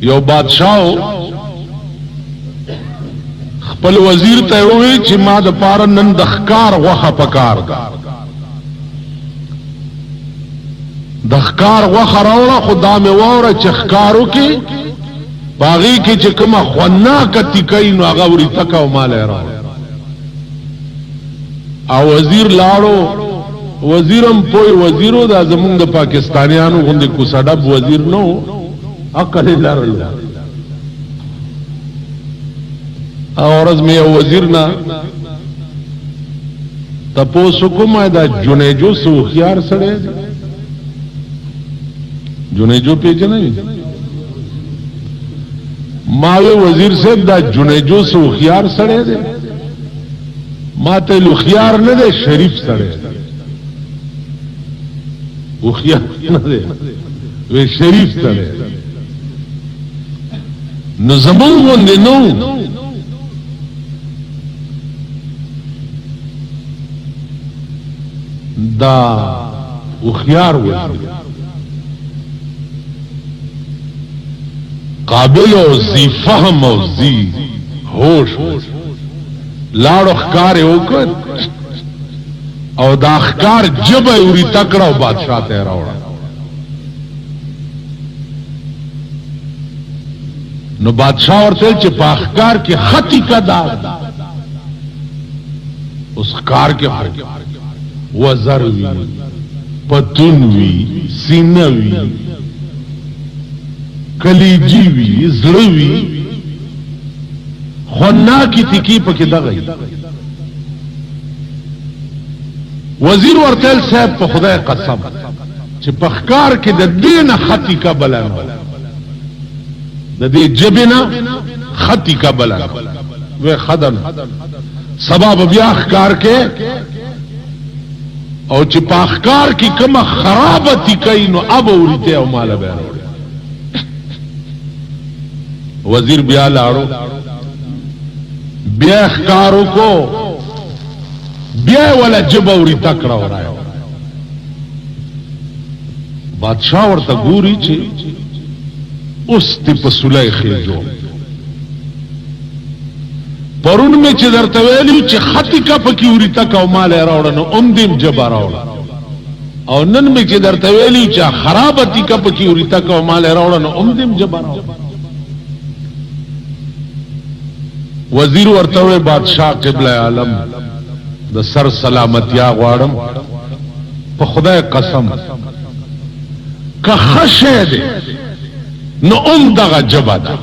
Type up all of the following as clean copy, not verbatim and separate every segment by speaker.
Speaker 1: यो बादशाह खपल वजीर ते हुए कि मां द पार नन दखकार वहा पकार दखकार वहा रावड़ा खुदा में वावरा चखकारों की बागी की चिकमा ख्वन्ना कति कई नो आगावरी तका माले रहा आ वजीर लाड़ो वजीरम पोई वजीरो दा जमुंग द पाकिस्तानियानो गुंदे कुसाडब वजीर नो अकल लारो औरज में वजीर ना तपो सुकुमा दा जुनेजो सुखियार सड़े जुनेजो पेज नहीं मावे वजीर से दा जुनेजो सुखियार सड़े दे माते लुखियार न दे शरीफ सड़े उखियार न दे वे शरीफ सड़े न जमन वंदे नो दा उखियार वजीर काबिल और जी फहम और जी होश लाड़ो खकार होकर और दाखकार जब उरी तकड़ा बादशाह तेरा उड़ा न बादशाह और तेल चिपाखकार के खती का दाग उस कार के वजरवी पतुनवी सीनवी कलीजीवी जड़वी खन्ना की तिकी पकी दगई वजीर वर्तेल साहब पर खुदा कसम चिपखकार के दीन खती का बला दे जबिना खती का बला वे खदन सबब ब्याखकार के और चिपाखकार की कम खराबती कई नो अब उड़ते और माला बैरो वजीर ब्याह लाड़ो ब्याहकारों को ब्याह वाला जबौरी तकड़ा हो रहा है बादशाह और तगूरी चे उस तिप सुलह खेजो पर उनमें चिदर तवेली चे खती का पकी उरी तक माले रावड़ा नो उमदिम जबा रावड़ा और नन में चिदर तवेली चा खराबती का पकी उरी तक माले रावड़ा नो उमदिम जबा रावड़ा वजीर वर्तवे बादशाह क़िबला आलम द सर सलामतिया वाड़म पर खुदा कसम का खशे दे न उमदगा जबा दा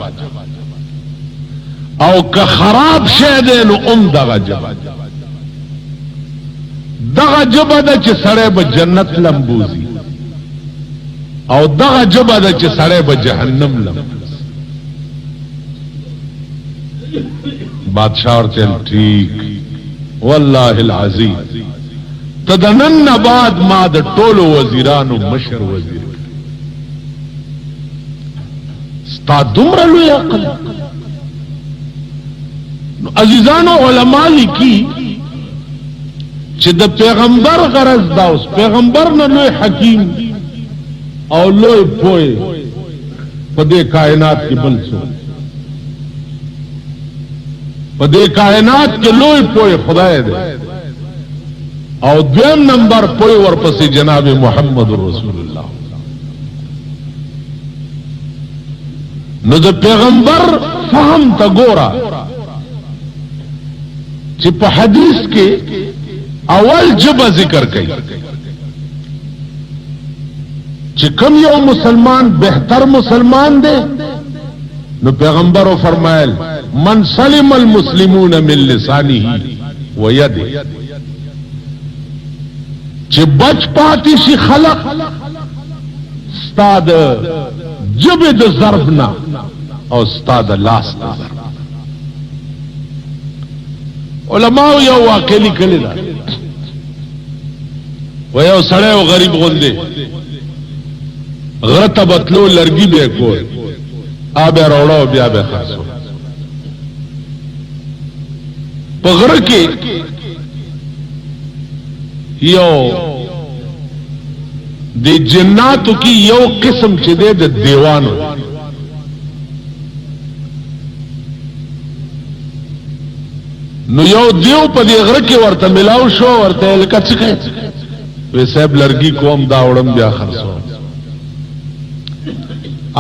Speaker 1: और का खराब शे दे न उमदगा जबा दगा जबा दा चे सड़े ब जन्नत लंबूजी और दगा जबा दा चे सड़े ब जहन्नम लंबूजी बादशाह और चल ठीक वल्लाहिल अज़ीज़ तदनन बाद माद टोलो वजीरान मशर वजीर स्ता दुमरा लो अकल अजीजानो उलमा लिखी द पैगंबर गरज दा उस पैगंबर न लो हकीम और लो पोए पदे कायनात की बल सो पदे कायनात के लोई पोए खुदाए दे और द्वेम नंबर पोए और पसी जनाब मोहम्मद रसूलुल्लाह न जो पैगंबर फहम तगोरा चिप हदीस के अवल जब जिक्र कई चिकम यो मुसलमान बेहतर मुसलमान दे न पैगंबर फरमायल मन सलिम अल मुस्लिमून मिन लिसानिही व यदिही चे बच पाती सी खलक स्ताद जबद जरबना और स्ताद लास्त जरब उलमाओ यो वाकेली कलिला वो सड़े वो गरीब गोंदे गत बतलो लरगी बेको आबे रोड़ो ब्याबे खासो पगर के यो दे जन्नात की यो किस्म चे दे देवानो نو یو دیو په دې غره کې ورته ملاو شو ورته لکه څه کوي وې صاحب لرګي کوم دا وړم بیا خرڅو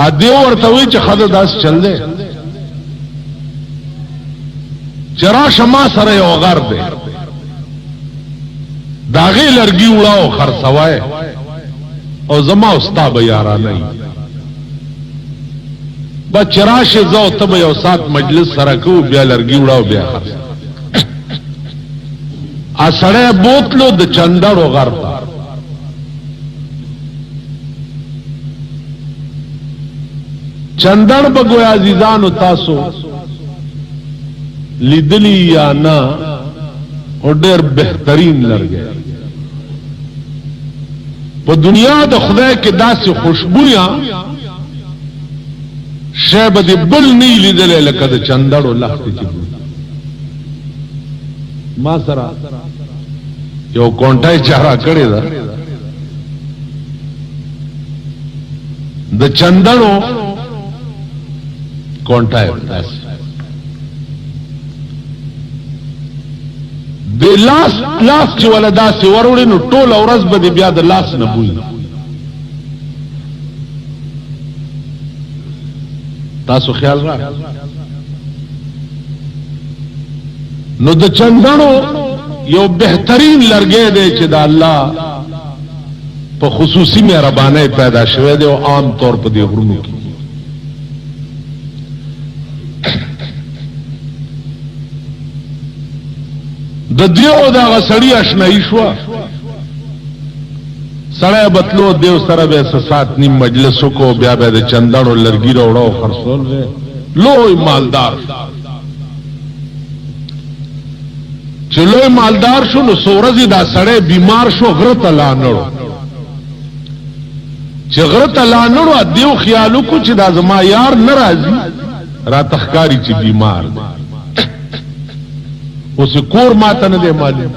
Speaker 1: ا دیو ورته وی چې خدای داس چل دی چرا شما سره یو غر دی داغه لرګي وړاو خرڅوای او زما استاد یارانه با چراشه زو تب یو سات مجلس سره کو بیا لرګي وړاو بیا خرڅ ا سړی بوتلو د چندړو غر ته چندړ بګو عزیزانو تاسو لیدلی یا نه او ډېر بهترین لرګي په دنیا د خدای کې داسې خوشبویا شیب دی بل نی لیدلې لکه د چندړو لخت چې ما سره یو کونټای چارا کړی دا د چندړو کونټای د لاس چې ولا داسې وروړي نو ټول ورځ به بیا د لاس نه بوي تاسو خیال را نو د چندړو یو بهترین لرګی دی چې د الله په خصوصي مهرباني پیدا شوی دی او عام طور په دې غرونو کې د دیو دا غسړی آشنایی شو سړی بتلو دیو سره به سات نیم مجلس کو بیا به د چندړو لرګي وروړو خرڅول لوی مالدار چې لوی مالدار شو نو سورزي دا سړی بیمار شو غره ته لاندړو چې غره ته لاندړو دیو خیالو کو چې دا زما یار ناراضي را تخکاری چې بیمار دی اوس کور ماته نه دی معلوم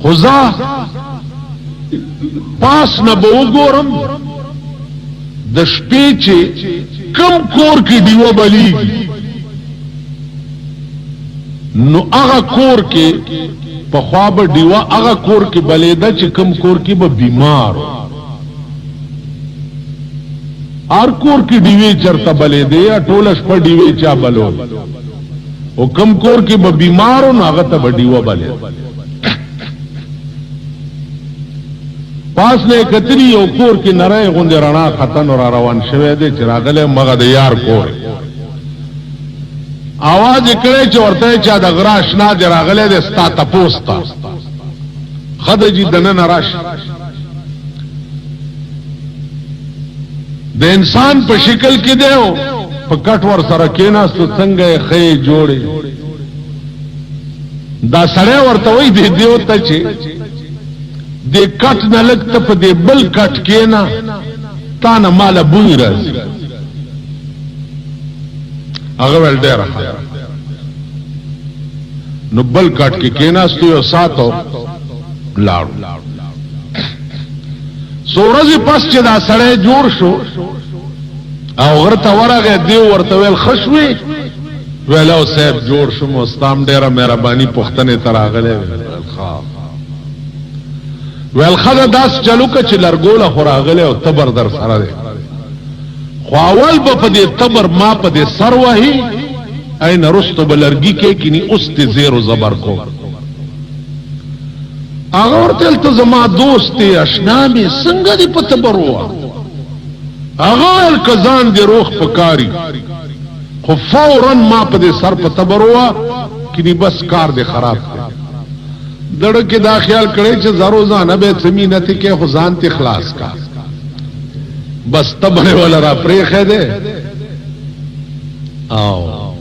Speaker 1: خدا پاس نه به وګورم د شپې چې کم کور کې دیو بلیږي نو هغه کور کې په خوا به دیوا هغه کور کې بلیده چې کم کور کې به بیمار هر کور کې دیوی چرته بلیده یا ټوله شپه دیوی چا بلو او کم کور کې به بیمارو نو هغه ته به دیوا بلیده پاس نه کتری او کور کې نری غوندې رڼا ختن را روان شوه دی چې راغله مغه د یار کور आवाज کړي چې ورته چا د غراش نه دی راغله د ستا تپوستا خدای دنه نراش د انسان په شکل کې دیو په کټ ور سره کېناستو څنګه خې جوړي دا سړی ورته وای دی دیو ته چې د کټ نه لګته په دې بل کټ کې نه تا نه مال بوی راځي هغه ول ډېر نو بل کټ کې کېناستو یو ساتو لاړ سورزي پس چې دا سړی جوړ شو او غرته ورغه دی ورته ویل خشوي ویلو صاحب جوړ شو مستام ډېره مهرباني پښتنه تراغله ویل خدا داس چلو که چې لرګوله خوراغله او تبر در سره دی خو اول په دې تبر ما په دې سر وهي اين رستو بلرګي کې کینی اوس ته زیرو زبر کو هغه ورته التزما دوست آشنا می څنګه دی په تبر وه هغه الکزان دی روح پکاري خو فورا ما په دې سر په تبر وه کینی بس کار دی خراب دی دړه کې دا خیال کړي چې زروزانه به زمينته کې خزان ته خلاص کا بس تبره ولا را پرېخه ده او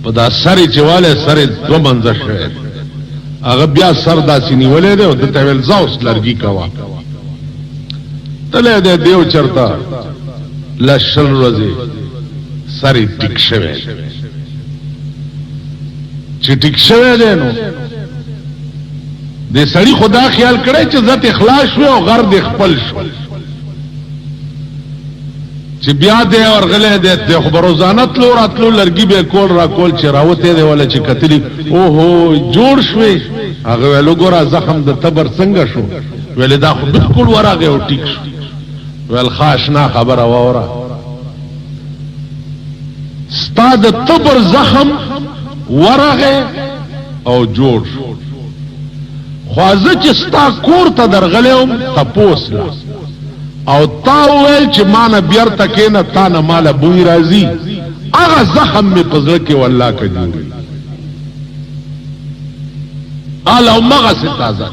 Speaker 1: په دا سری چواله سره دو منځ شوه هغه بیا سر داسې نیولې ده او د تویل زاوس لرګي کوا تله ده دیو چرتا لشل روزي سری ټیک شوه چې ټیک شوه ده نو د سړی خدا خیال کړي چې ذات اخلاص شو او غر د خپل شو چې بیا دې ورغله دې خو روزانه تلو راتلو لرګي به کول را کول چې راوته دی ولا چې کتلی اوهو جوړ شوي هغه ویلو ګورا زخم د تبر څنګه شو ویل دا خو بالکل ورغه او ټیک شو ویل خاشنا خبره وره ستا د تبر زخم ورغه او جوړ شو خوازه چې ستا کور ته درغلم تپوس لا او تا ویل چې مانه بیرته کینه تا نه مال بوی راځي هغه زخم می پزړه کې والله کجوري الا مغه ستازه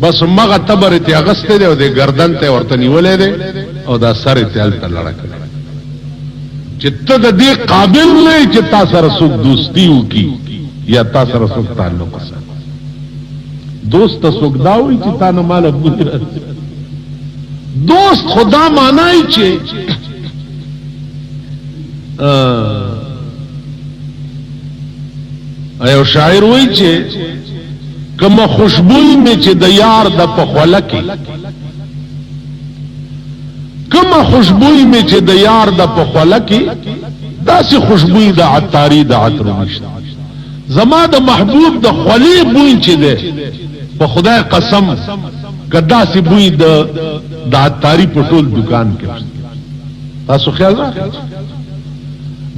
Speaker 1: بس مغه تبر ته اغسته دی او د گردن ته ورته نیولې دی او دا سر ته هلته لړک چې ته د دې قابل نه چې تا سره څوک دوستی وکي یا تا سره څوک تعلق وساتي دوست څوک دا وي چې تا نه مال بوی راځي دوست خدا مانای چې ایو شاعر وای چې کما خوشبوئی میں چې د یار د پخوله کې کما خوشبوئی میں چې د یار د پخوله کې داسې خوشبوئی د عطاری د عطر نشته زما د محبوب د خلی بوئی چې ده په خدای قسم کدا سی بوئی د عطاری په ټول دکان کې تاسو خیال راکړئ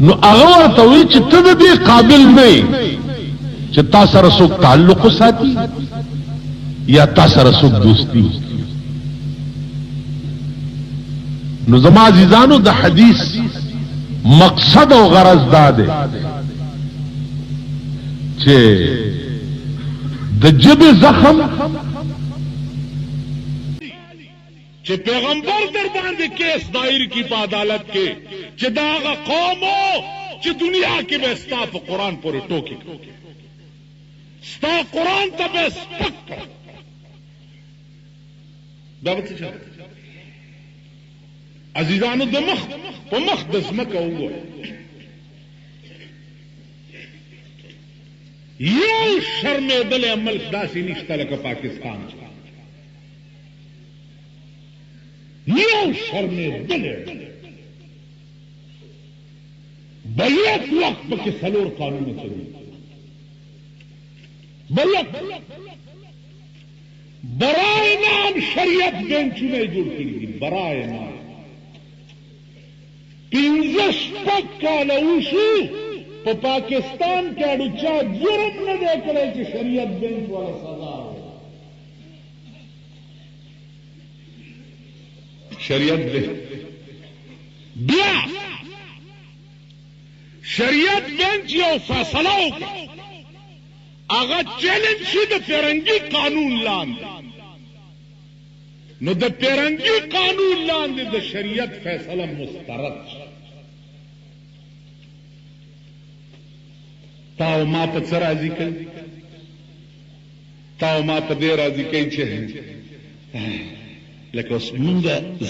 Speaker 1: نو هغه ورته وی چې ته د دې قابل نه چې تا سره څوک تعلق ساتي یا تا سره څوک دوستی نو زما عزیزانو د حدیث مقصد او غرض دا ده چې د جبه زخم
Speaker 2: چې پیغمبر در باندې کیس دایر کی په عدالت کې چې دا قومو چې دنیا کې به ستا په قرآن پورې ټوکی ستا قرآن ته به سپک دا به څه عزیزانو د مخ په مخ د ځمکه وګوره یو شرمېدلی ملک داسې نشته لکه پاکستان یو شرمېدلی بیک وقت پکې څلور قانونه چلي بیک برای نام شریعت بینچونه جوړ کړي دي برای نام 15 کاله وشو په پاکستان کې اړو چا جرم نه دی کړی چې شریعت بینچ والا سزا شریعت بیا شریعت بینچ یو فیصله وکړه هغه چیلنج شي د پیرنګي قانون لاندې نو د پیرنګي قانون لاندې د شریعت فیصله مسترد شي تاو ما په څه راضي کوي تاو ما په دې راضي کوي چې لکه اوس مونږ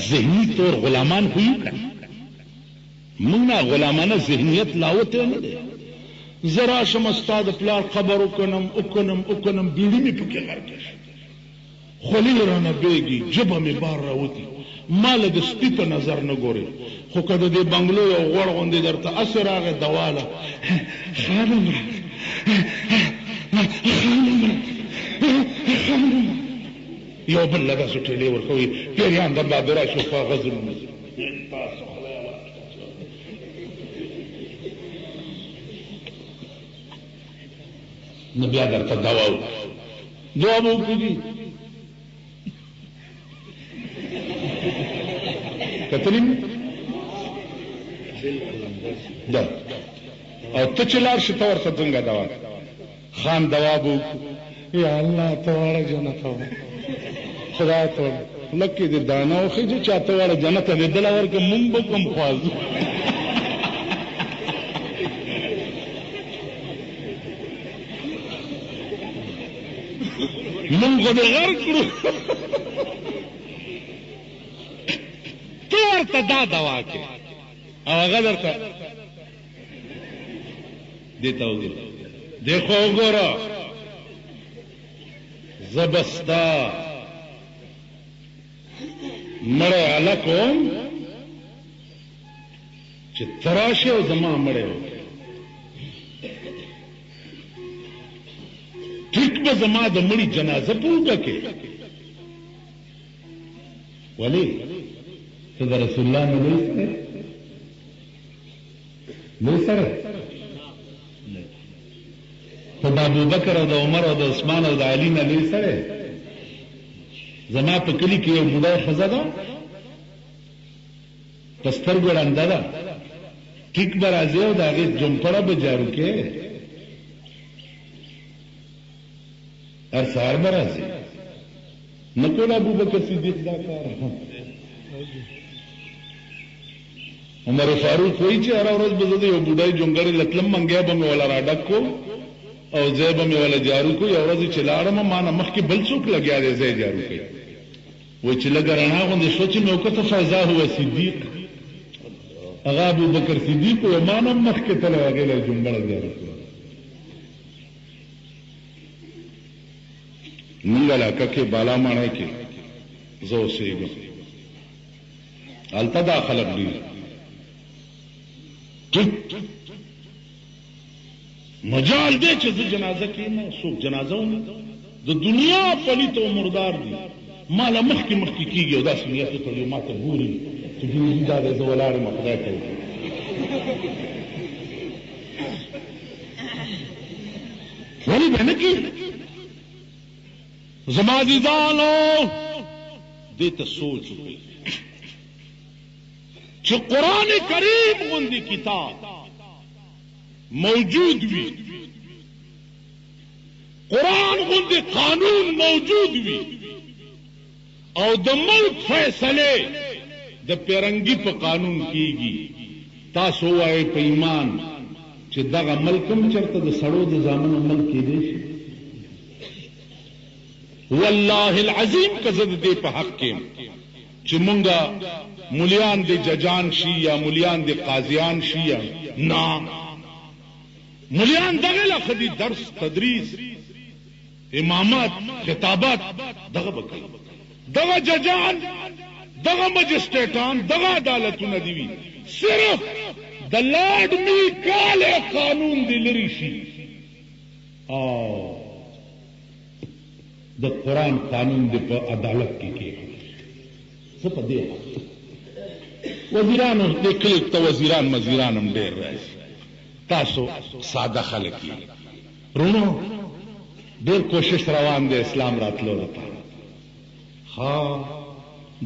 Speaker 2: ذهني طور غلامان خو یو که مونږ نه غلامانه ذهنیت لاوتی نه دی زه راشم ستا د پلار خبر وکنم بیړي مې پکې غرقه شي خولې رانه بیږي ژبه مې بار راوتي ما له د سپي په نظر نه ګورې خو که د دې بنګلو یو غوړ غوندې درته اسې راغی دواله خانم یو بل له داسې ټېلې ورکوي پیریان د باندې راشي خوا غزلونه تاسو نو بیا درته دوا به وکړي کتلیم دا او ته چې لاړ شي ته ورته څنګه دوا خان دوا به یا الله ته واړه جنت خدا ته لکه دې دانه وخېږي چې ته واړه جنت دې دل ورکه مونږ به کوم خوازو مونږ دې غر کړو تو ورته دا دوا کې او هغه درته دیتا وګوره دیکھو وګوره زبستا مړی वाला कोम چې تراشه او زما مړې ټیک به زما د مړي جنازه پوره کې ولی ته د رسول الله نه سره ته د ابوبکر او د عمر او د عثمان او د علي نه لوی سره زما په کلی کې یو بوډا ښځه ده په سترګو ړنده ده ټیک به راځي او د هغې جمپړه به جارو کې هر سهار به راځي نه کول ابوبکر صدیق دا کار عمر فاروق وایي چې هره ورځ به زه د یو بوډای جونګړې لتلم منګیا به مې والا راډک کو او ځای به مې والا جارو کو یو ورځ چې لاړم ما نه مخکې بل څوک لګیا دی ځای جارو کوي وایي چې لږه رڼا غوندې شوه چې مې وکته فیضا هو صدیق هغه ابوبکر صدیق و ما نه مخکې تللی هغې له جونګړه جارو کړه مونږ علاقه کې بالا ماڼۍ کې زه اوسېږم هلته دا خلک ډېر مجال دی چې زه جنازه کېنه څوک جنازه ونه د دنیا پلیت او مردار دي ما له مخکې مخکې کېږي او داسې نیت وتړي ما ته ګوري چې ګوري دا دی زه ولاړ یم خدای ته ولې به نه کېږي زما عزیزانو دې ته سوچ وکړئ چې قرآن کریم غوندې کتاب موجود وي قرآن غوندې قانون موجود وي او د ملک فیصلې د پیرنګي په قانون کېږي تاسو وایئ په ایمان چې دغه ملک هم چېرته د سړو د زامنو ملک کېدی شي والله العظیم که زه د دې په حق کې چې مونږه ملیان د ججان شي یا ملیان د قاضیان شي یا نه ملیان دغه لخدي درس تدریس امامت خطابات دغه بکړي دغه ججان دغه مجسټریټان دغه عدالتونه دی وي صرف د لارډ میکاله قانون دی لري شي او د قرآن قانون دی په عدالت کې کېږي څه په دې وزیرانو د کلیک ته وزیران مزیران هم ډېر راځي تاسو ساده خلک یې رونو ډېر کوشش روان دی اسلام راتلو لپاره ها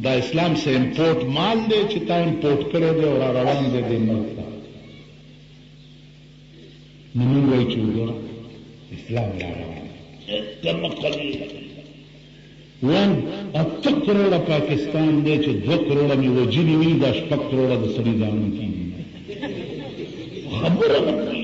Speaker 2: دا اسلام سے امپورٹ مال دی چې تا امپورٹ کړی دی او را روان دی دې ملک ته نو موږ وایو چې وګوره اسلام را روان وان 8 کروڑه پاکستان دی چې 2 کروڑه مې وجلي وي دا 6 کروڑه د سړي ځانون کېږي خبره نه کوي